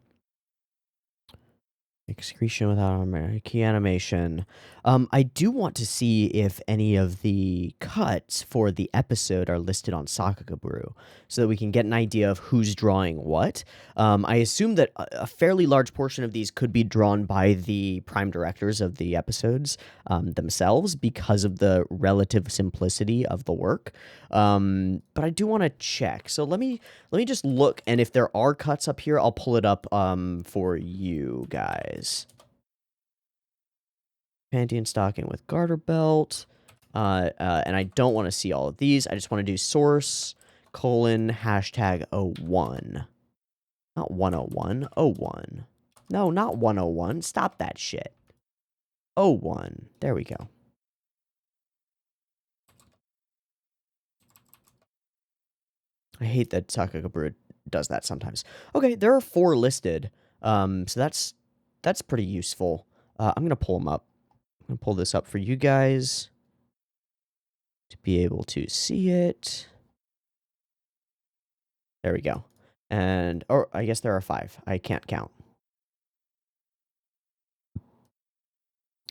Excretion without key animation. I do want to see if any of the cuts for the episode are listed on Sakagaburu, so that we can get an idea of who's drawing what. I assume that a fairly large portion of these could be drawn by the prime directors of the episodes themselves because of the relative simplicity of the work. But I do want to check. So let me just look, and if there are cuts up here, I'll pull it up for you guys. Panty and stocking with Garterbelt. And I don't want to see all of these. I just want to do source : #01. Not 101, 01. No, not 101. Stop that shit. 01. There we go. I hate that Sakagabura does that sometimes. Okay, there are 4 listed. So that's pretty useful. I'm going to pull them up. I'm going to pull this up for you guys to be able to see it. There we go. And, or I guess there are 5. I can't count.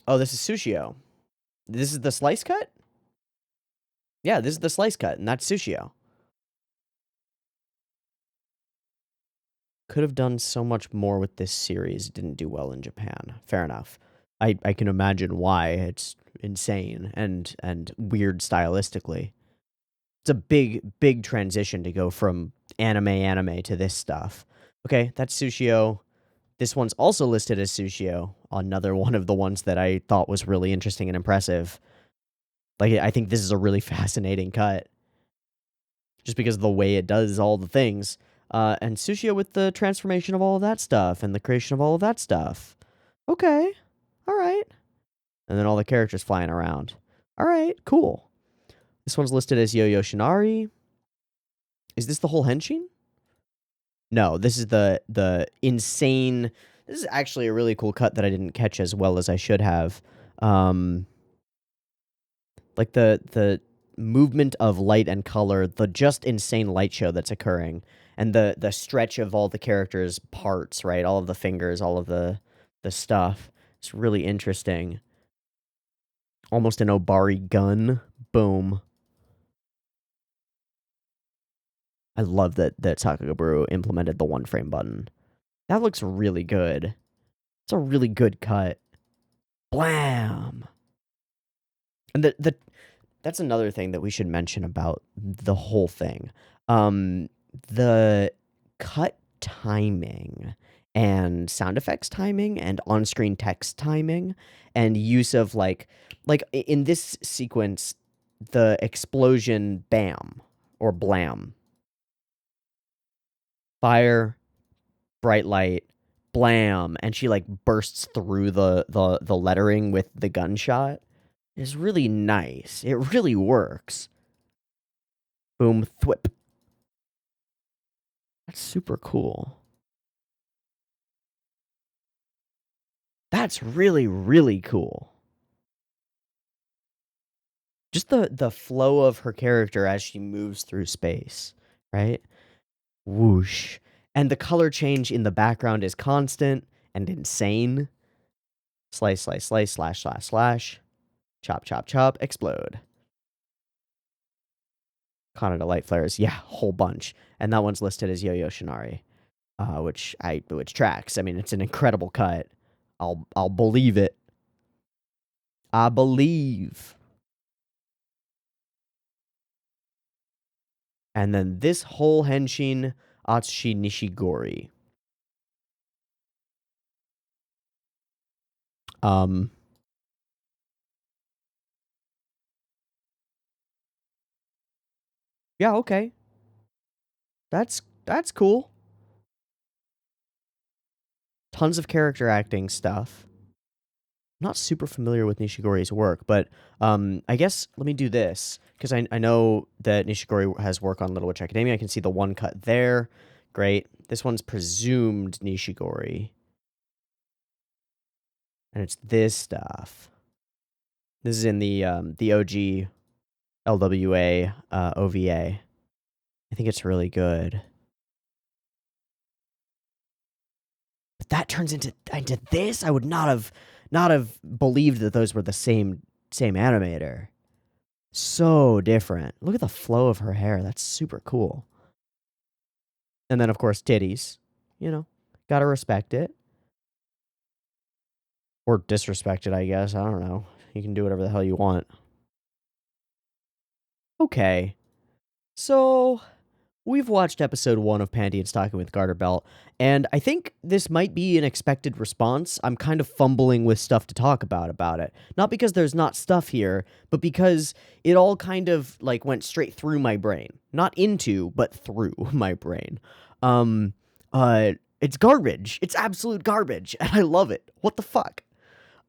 Oh, this is Sushio. This is the slice cut? Yeah, this is the slice cut, and that's Sushio. Could have done so much more with this series. It didn't do well in Japan. Fair enough. I can imagine why. It's insane and weird stylistically. It's a big transition to go from anime to this stuff. Okay, that's Sushio. This one's also listed as Sushio. Another one of the ones that I thought was really interesting and impressive. Like, I think this is a really fascinating cut. Just because of the way it does all the things. And Sushio with the transformation of all of that stuff and the creation of all of that stuff. Okay. All right. And then all the characters flying around. All right, cool. This one's listed as Yo-Yo Shinari. Is this the whole henshin? No, this is the insane... This is actually a really cool cut that I didn't catch as well as I should have. Like the movement of light and color, the just insane light show that's occurring, and the stretch of all the characters' parts, right? All of the fingers, all of the stuff. It's really interesting. Almost an Obari gun. Boom. I love that Sakagaburu implemented the 1-frame button. That looks really good. It's a really good cut. Blam! And that's another thing that we should mention about the whole thing. The cut timing and sound effects timing and on-screen text timing and use of like in this sequence, the explosion bam or blam. Fire, bright light, blam, and she like bursts through the lettering with the gunshot. Is really nice. It really works. Boom, thwip. That's super cool. That's really, really cool. Just the flow of her character as she moves through space, right? Whoosh. And the color change in the background is constant and insane. Slice, slice, slice, slash, slash, slash. Chop, chop, chop, explode. Kanada light flares. Yeah, whole bunch. And that one's listed as Yo-Yo Shinari. which tracks. I mean, it's an incredible cut. I'll believe it. I believe. And then this whole henshin, Atsushi Nishigori. Yeah, okay. That's cool. Tons of character acting stuff. Not super familiar with Nishigori's work, but I guess let me do this, because I know that Nishigori has work on Little Witch Academia. I can see the one cut there. Great. This one's presumed Nishigori. And it's this stuff. This is in the OG LWA OVA. I think it's really good. But that turns into this? I would not have believed that those were the same animator. So different. Look at the flow of her hair. That's super cool. And then, of course, titties. You know, gotta respect it. Or disrespect it, I guess. I don't know. You can do whatever the hell you want. Okay. So, we've watched episode 1 of Panty and Stocking with Garterbelt, and I think this might be an expected response. I'm kind of fumbling with stuff to talk about it. Not because there's not stuff here, but because it all kind of, like, went straight through my brain. Not into, but through my brain. It's garbage. It's absolute garbage, and I love it. What the fuck?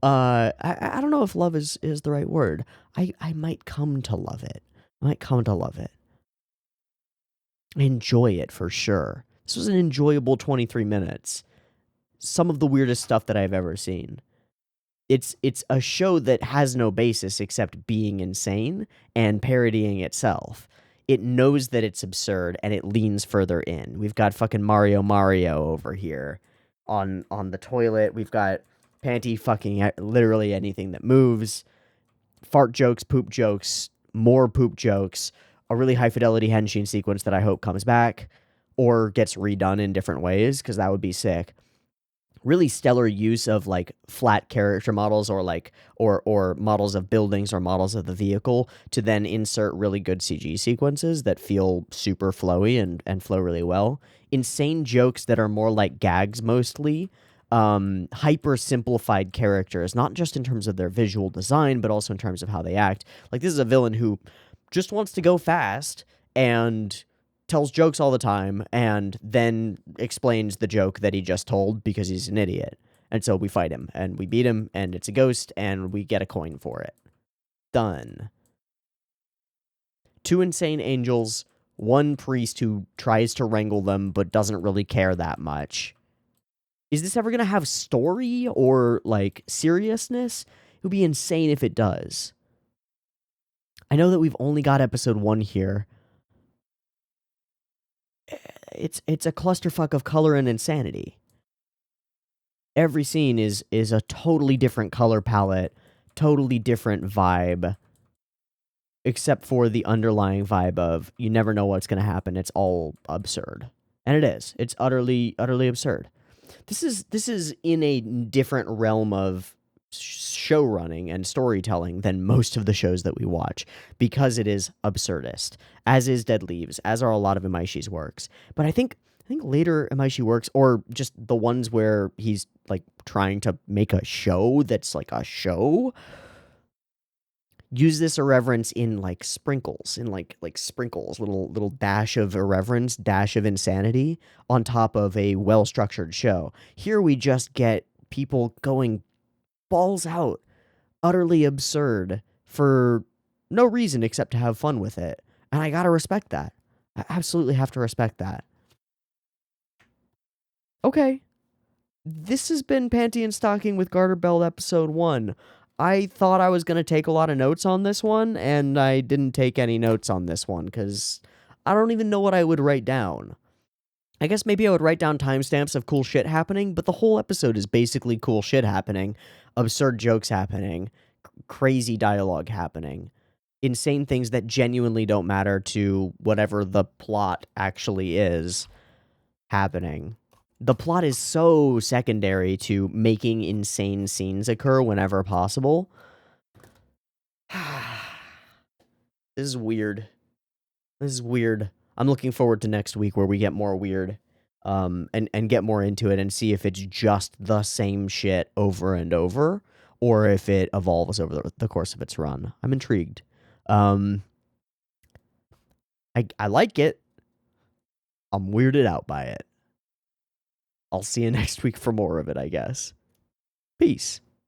I don't know if love is the right word. I might come to love it. I enjoy it for sure. This was an enjoyable 23 minutes. Some of the weirdest stuff that I've ever seen. It's a show that has no basis except being insane and parodying itself. It knows that it's absurd and it leans further in. We've got fucking Mario over here on the toilet. We've got Panty fucking literally anything that moves. Fart jokes, poop jokes, more poop jokes. A really high fidelity henshin sequence that I hope comes back or gets redone in different ways, because that would be sick. Really stellar use of like flat character models or like or models of buildings or models of the vehicle to then insert really good CG sequences that feel super flowy and flow really well. Insane jokes that are more like gags mostly. Hyper simplified characters, not just in terms of their visual design, but also in terms of how they act. Like, this is a villain who just wants to go fast and tells jokes all the time and then explains the joke that he just told because he's an idiot. And so we fight him and we beat him and it's a ghost and we get a coin for it. Done. 2 insane angels, 1 priest who tries to wrangle them but doesn't really care that much. Is this ever going to have story or, like, seriousness? It would be insane if it does. I know that we've only got episode 1 here. It's a clusterfuck of color and insanity. Every scene is a totally different color palette, totally different vibe, except for the underlying vibe of you never know what's going to happen. It's all absurd. And it is. It's utterly absurd. This is in a different realm of show running and storytelling than most of the shows that we watch, because it is absurdist, as is Dead Leaves, as are a lot of Imaishi's works. But I think later Imaishi works, or just the ones where he's like trying to make a show that's like a show, use this irreverence in like sprinkles, little dash of irreverence, dash of insanity on top of a well-structured show. Here we just get people going balls out, utterly absurd for no reason except to have fun with it. And I gotta respect that. I absolutely have to respect that. Okay. This has been Panty and Stocking with Garterbelt episode 1. I thought I was going to take a lot of notes on this one, and I didn't take any notes on this one, because I don't even know what I would write down. I guess maybe I would write down timestamps of cool shit happening, but the whole episode is basically cool shit happening, absurd jokes happening, crazy dialogue happening, insane things that genuinely don't matter to whatever the plot actually is happening. the plot is so secondary to making insane scenes occur whenever possible. This is weird. This is weird. I'm looking forward to next week where we get more weird, and get more into it and see if it's just the same shit over and over, or if it evolves over the course of its run. I'm intrigued. I like it. I'm weirded out by it. I'll see you next week for more of it, I guess. Peace.